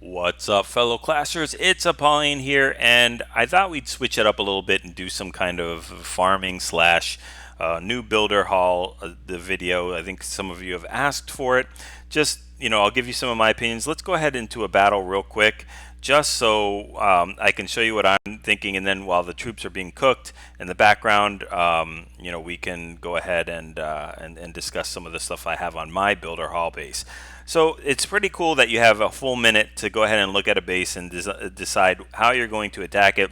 What's up, fellow classers? It's Apollyon here, and I thought we'd switch it up a little bit and do some kind of farming slash new builder haul. The video, I think some of you have asked for it. Just, I'll give you some of my opinions. Let's go ahead into a battle real quick, just so I can show you what I'm thinking, and then while the troops are being cooked in the background, we can go ahead and discuss some of the stuff I have on my builder haul base. So it's pretty cool that you have a full minute to go ahead and look at a base and decide how you're going to attack it.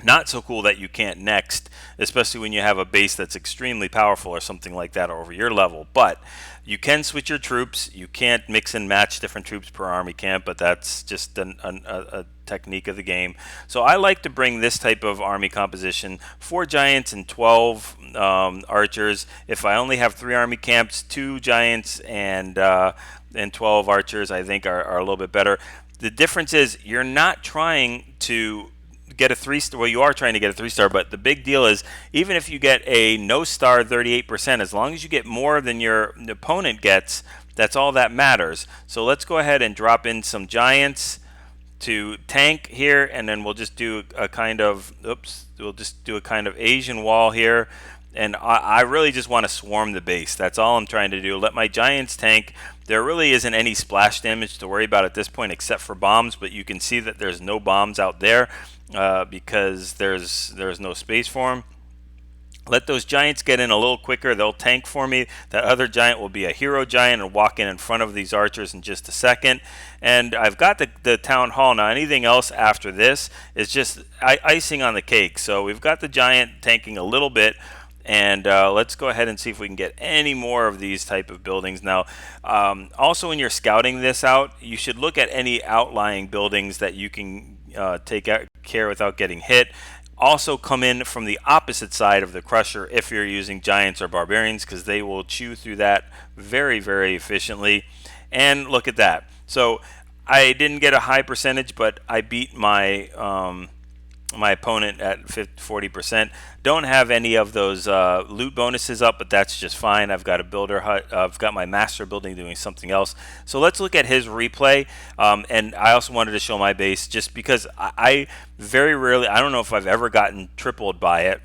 Not so cool that you can't next, especially when you have a base that's extremely powerful or something like that over your level. But you can switch your troops. You can't mix and match different troops per army camp, but that's just a technique of the game. So I like to bring this type of army composition: 4 giants and 12 archers. If I only have 3 army camps, 2 giants and 12 archers, I think are a little bit better. The difference is you're not trying to get a 3-star. Well, you are trying to get a 3-star, but the big deal is even if you get a no star 38%, as long as you get more than your opponent gets, that's all that matters. So let's go ahead and drop in some giants to tank here, and then we'll just do a kind of Asian wall here. And I really just want to swarm the base. That's all I'm trying to do. Let my giants tank. There really isn't any splash damage to worry about at this point except for bombs, but you can see that there's no bombs out there because there's no space for them. Let those giants get in a little quicker. They'll tank for me. That other giant will be a hero giant and walk in front of these archers in just a second. And I've got the town hall now. Anything else after this is just icing on the cake. So we've got the giant tanking a little bit. And let's go ahead and see if we can get any more of these type of buildings. Now, also when you're scouting this out, you should look at any outlying buildings that you can take care without getting hit. Also come in from the opposite side of the crusher if you're using giants or barbarians, because they will chew through that very, very efficiently. And look at that. So I didn't get a high percentage, but I beat my my opponent at 40%. Don't have any of those loot bonuses up, but that's just fine. I've got a builder hut. I've got my master building doing something else. So let's look at his replay. And I also wanted to show my base just because I very rarely, I don't know if I've ever gotten tripled by it.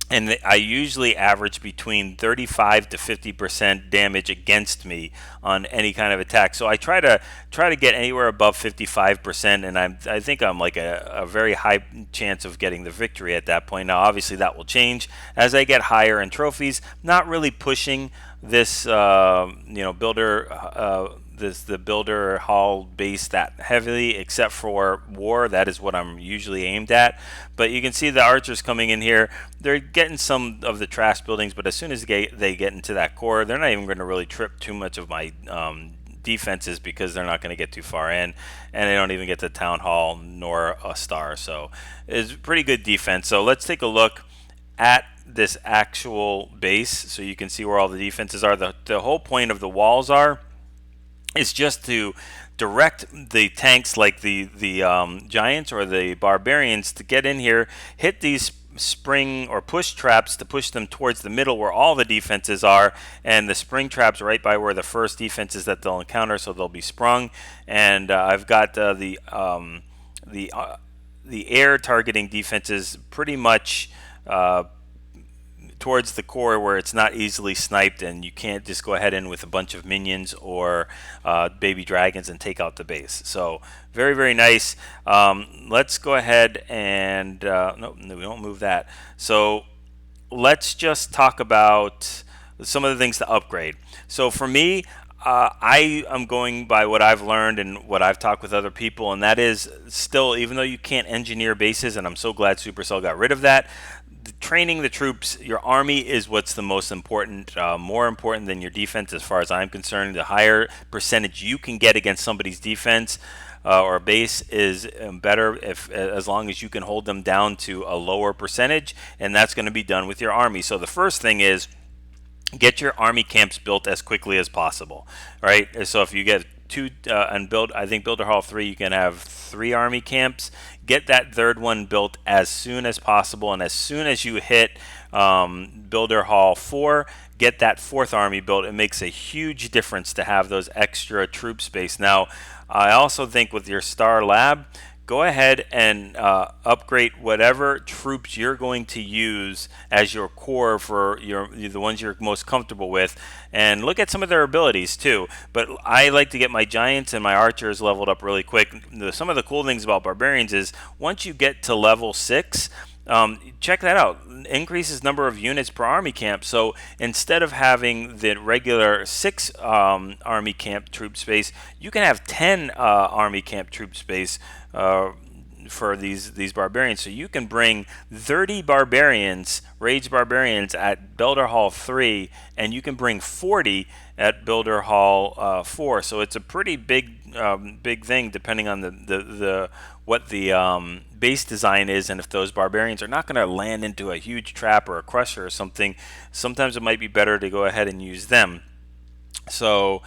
And I usually average between 35 to 50% damage against me on any kind of attack. So I try to get anywhere above 55%, and I think I'm like a very high chance of getting the victory at that point. Now, obviously, that will change as I get higher in trophies. Not really pushing this, the builder hall base that heavily, except for war. That is what I'm usually aimed at. But you can see the archers coming in here. They're getting some of the trash buildings, but as soon as they get into that core, they're not even going to really trip too much of my defenses, because they're not going to get too far in, and they don't even get the town hall nor a star. So it's pretty good defense. So let's take a look at this actual base so you can see where all the defenses are. The whole point of the walls is just to direct the tanks like the giants or the barbarians to get in here, hit these spring or push traps to push them towards the middle where all the defenses are, and the spring traps right by where the first defenses that they'll encounter, so they'll be sprung. And I've got the air targeting defenses pretty much towards the core where it's not easily sniped, and you can't just go ahead in with a bunch of minions or baby dragons and take out the base. So very, very nice. Let's go ahead and no, we don't move that. So let's just talk about some of the things to upgrade. So for me, I am going by what I've learned and what I've talked with other people, and that is still, even though you can't engineer bases, and I'm so glad Supercell got rid of that, training the troops, your army is what's the most important, more important than your defense as far as I'm concerned. The higher percentage you can get against somebody's defense or base is better, as long as you can hold them down to a lower percentage, and that's going to be done with your army. So the first thing is get your army camps built as quickly as possible, right? So if you get I think Builder Hall 3, you can have 3 army camps. Get that third one built as soon as possible, and as soon as you hit Builder Hall 4, get that fourth army built, it makes a huge difference to have those extra troop space. Now, I also think with your Star Lab, go ahead and upgrade whatever troops you're going to use as your core for the ones you're most comfortable with, and look at some of their abilities too. But I like to get my giants and my archers leveled up really quick. Some of the cool things about barbarians is once you get to level 6, check that out. Increases number of units per army camp. So instead of having the regular 6 army camp troop space, you can have 10 army camp troop space for these barbarians. So you can bring 30 barbarians, rage barbarians, at Builder Hall 3, and you can bring 40 at Builder Hall 4. So it's a pretty big thing depending on the what the base design is, and if those barbarians are not going to land into a huge trap or a crusher or something, sometimes it might be better to go ahead and use them. So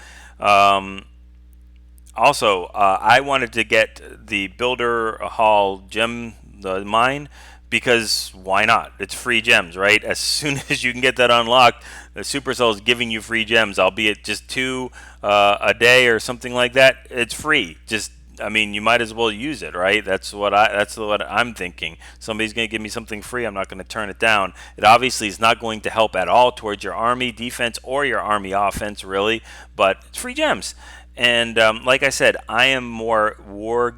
also, I wanted to get the Builder Hall gem, the mine, because why not? It's free gems, right? As soon as you can get that unlocked, the Supercell is giving you free gems, albeit just 2 a day or something like that. It's free. Just, I mean, you might as well use it, right? That's what I'm thinking. Somebody's going to give me something free, I'm not going to turn it down. It obviously is not going to help at all towards your army defense or your army offense, really, but it's free gems. And like I said, I am more war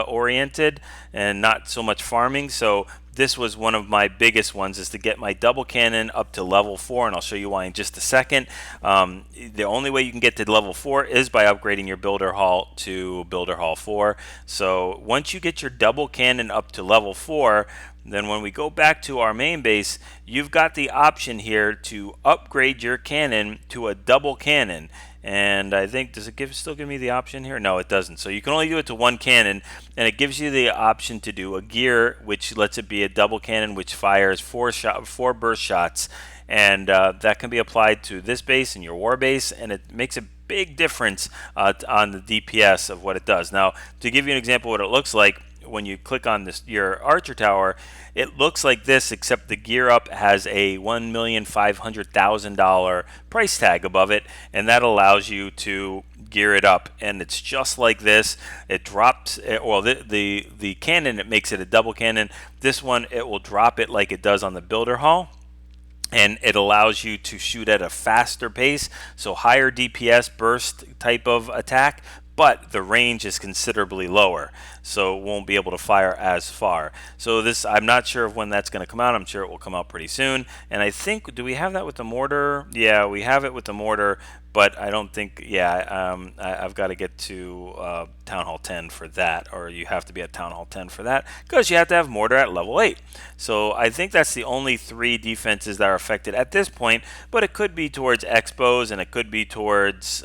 oriented and not so much farming. So this was one of my biggest ones, is to get my double cannon up to level 4, and I'll show you why in just a second. The only way you can get to level 4 is by upgrading your Builder Hall to Builder Hall 4. So once you get your double cannon up to level 4, then when we go back to our main base, you've got the option here to upgrade your cannon to a double cannon. And I think, does it still give me the option here? No, it doesn't. So you can only do it to one cannon, and it gives you the option to do a gear, which lets it be a double cannon, which fires 4 burst shots, and that can be applied to this base and your war base, and it makes a big difference on the DPS of what it does. Now, to give you an example of what it looks like, when you click on this, your archer tower, it looks like this, except the gear up has a $1,500,000 price tag above it, and that allows you to gear it up. And it's just like this. It drops, well, the cannon, it makes it a double cannon. This one, it will drop it like it does on the Builder Hall, and it allows you to shoot at a faster pace, so higher DPS burst type of attack, but the range is considerably lower, so it won't be able to fire as far. So this, I'm not sure of when that's going to come out. I'm sure it will come out pretty soon. And I think, do we have that with the mortar? Yeah, we have it with the mortar, but I don't think, yeah, I've got to get to Town Hall 10 for that, or you have to be at Town Hall 10 for that, because you have to have mortar at level 8. So I think that's the only 3 defenses that are affected at this point, but it could be towards Expos, and it could be towards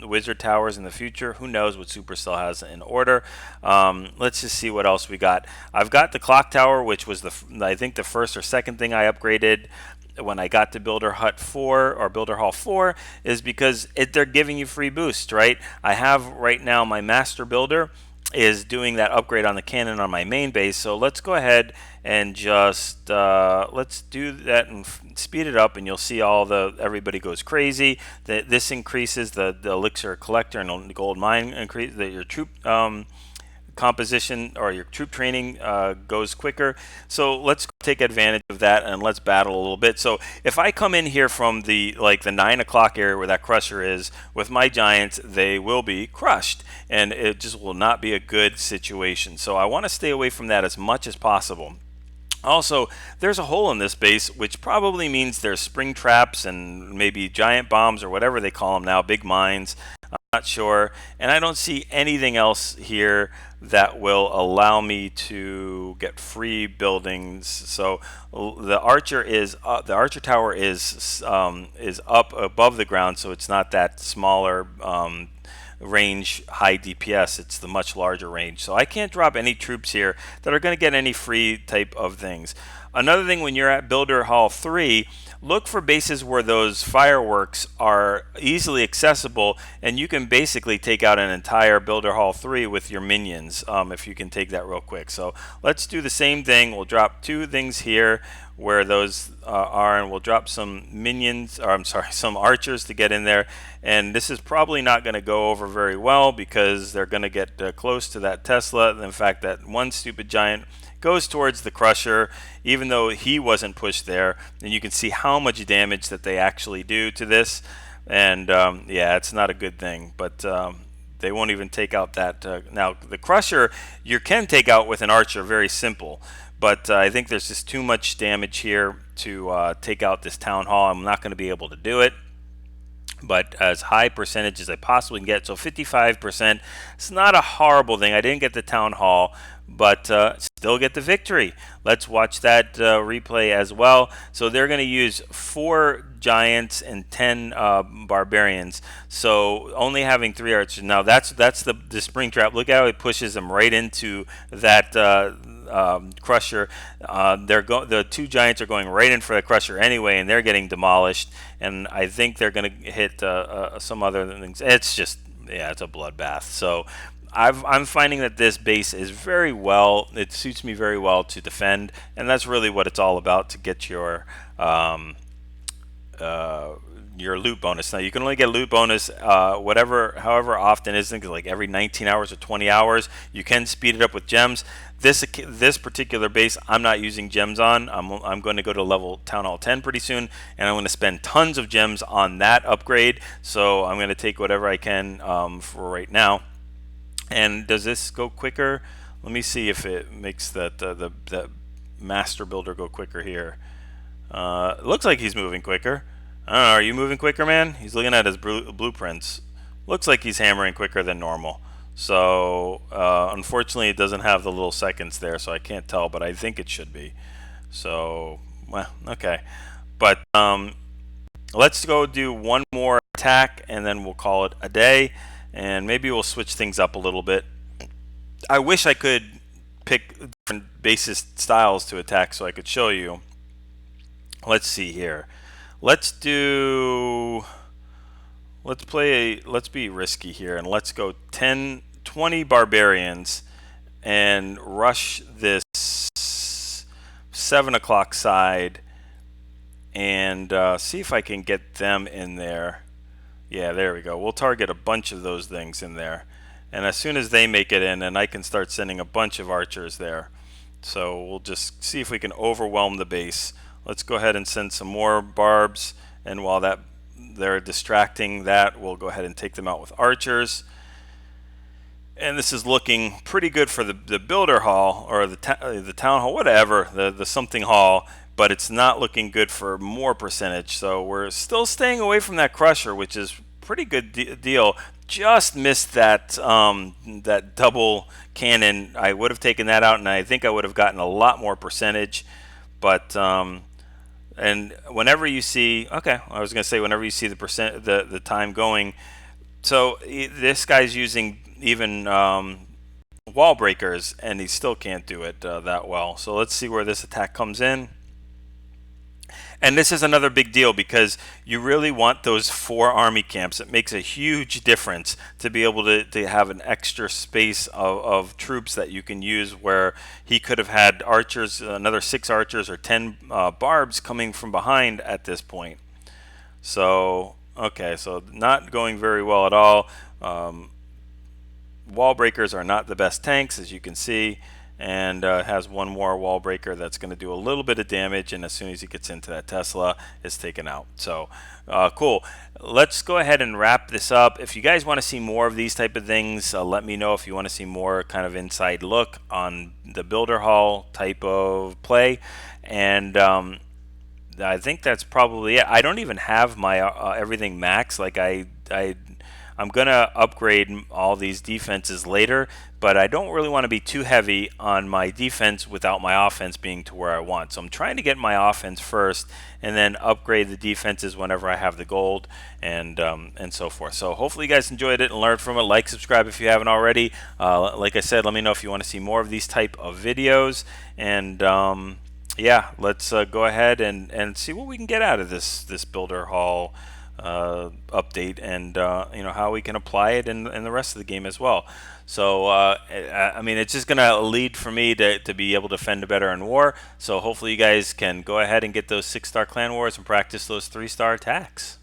Wizard Towers in the future. Who knows what Supercell has in order. Let's just see what else we got. I've got the Clock Tower, which was I think the first or second thing I upgraded when I got to Builder Hut 4 or Builder Hall 4, is because they're giving you free boosts, right? I have right now my Master Builder is doing that upgrade on the cannon on my main base. So let's go ahead and just let's do that and speed it up, and you'll see everybody goes crazy. This increases the elixir collector and the gold mine increase your troop composition, or your troop training goes quicker. So let's take advantage of that and let's battle a little bit. So if I come in here from the 9 o'clock area where that crusher is with my giants, they will be crushed, and it just will not be a good situation. So I want to stay away from that as much as possible. Also, there's a hole in this base, which probably means there's spring traps and maybe giant bombs or whatever they call them now, big mines. I'm not sure, and I don't see anything else here that will allow me to get free buildings. So the archer tower is up above the ground, so it's not that smaller range high DPS. It's the much larger range. So I can't drop any troops here that are going to get any free type of things. Another thing, when you're at Builder Hall 3, look for bases where those fireworks are easily accessible, and you can basically take out an entire Builder Hall 3 with your minions, if you can take that real quick. So let's do the same thing. We'll drop 2 things here where those are, and we'll drop some minions, or I'm sorry, some archers to get in there. And this is probably not going to go over very well because they're going to get close to that Tesla. In fact, that one stupid giant goes towards the crusher, even though he wasn't pushed there. And you can see how much damage that they actually do to this. And yeah, it's not a good thing. But they won't even take out that. Now, the crusher you can take out with an archer, very simple. But I think there's just too much damage here to take out this town hall. I'm not going to be able to do it, but as high percentage as I possibly can get. So 55%, it's not a horrible thing. I didn't get the town hall, but still get the victory. Let's watch that replay as well. So they're going to use 4 giants and 10 barbarians. So only having 3 archers. Now that's the spring trap. Look how it pushes them right into that crusher. The 2 giants are going right in for the crusher anyway, and they're getting demolished. And I think they're going to hit some other things. It's just, yeah, it's a bloodbath. So I'm finding that this base is very well, it suits me very well to defend, and that's really what it's all about, to get your loot bonus. Now you can only get loot bonus however often, isn't it? Like every 19 hours or 20 hours. You can speed it up with gems. This particular base I'm not using gems on. I'm going to go to level Town Hall 10 pretty soon, and I'm going to spend tons of gems on that upgrade. So I'm going to take whatever I can for right now. And does this go quicker? Let me see if it makes the master builder go quicker here. It looks like he's moving quicker. I don't know, are you moving quicker, man? He's looking at his blueprints. Looks like he's hammering quicker than normal. So unfortunately it doesn't have the little seconds there, so I can't tell, but I think it should be. So, well, okay. But let's go do one more attack, and then we'll call it a day. And maybe we'll switch things up a little bit. I wish I could pick different basis styles to attack so I could show you. Let's see here. Let's be risky here, and let's go 20 barbarians and rush this 7 o'clock side and see if I can get them in there. Yeah, there we go. We'll target a bunch of those things in there. And as soon as they make it in, then I can start sending a bunch of archers there. So we'll just see if we can overwhelm the base. Let's go ahead and send some more barbs. And while they're distracting that, we'll go ahead and take them out with archers. And this is looking pretty good for the builder hall, or the town hall, whatever, the something hall. But it's not looking good for more percentage. So we're still staying away from that crusher, which is pretty good deal. Just missed that that double cannon. I would have taken that out, and I think I would have gotten a lot more percentage. But and whenever you see, okay, I was gonna say whenever you see the time going. So this guy's using even wall breakers, and he still can't do it that well. So let's see where this attack comes in. And this is another big deal because you really want those 4 army camps. It makes a huge difference to be able to have an extra space of troops that you can use, where he could have had archers, another 6 archers or 10 barbs coming from behind at this point. So, okay, so not going very well at all. Wall breakers are not the best tanks, as you can see. And has one more wall breaker that's going to do a little bit of damage, and as soon as he gets into that Tesla, it's taken out. So cool. Let's go ahead and wrap this up. If you guys want to see more of these type of things, let me know. If you want to see more kind of inside look on the builder hall type of play. And I think that's probably it. I don't even have my everything max. Like I'm gonna upgrade all these defenses later, but I don't really want to be too heavy on my defense without my offense being to where I want. So I'm trying to get my offense first, and then upgrade the defenses whenever I have the gold, and so forth. So hopefully you guys enjoyed it and learned from it. Like, subscribe if you haven't already. Like I said, let me know if you want to see more of these type of videos, and Yeah, let's go ahead and see what we can get out of this builder hall update, and how we can apply it in the rest of the game as well. So I mean, it's just gonna lead for me to be able to fend better in war. So hopefully you guys can go ahead and get those 6-star clan wars and practice those 3-star attacks.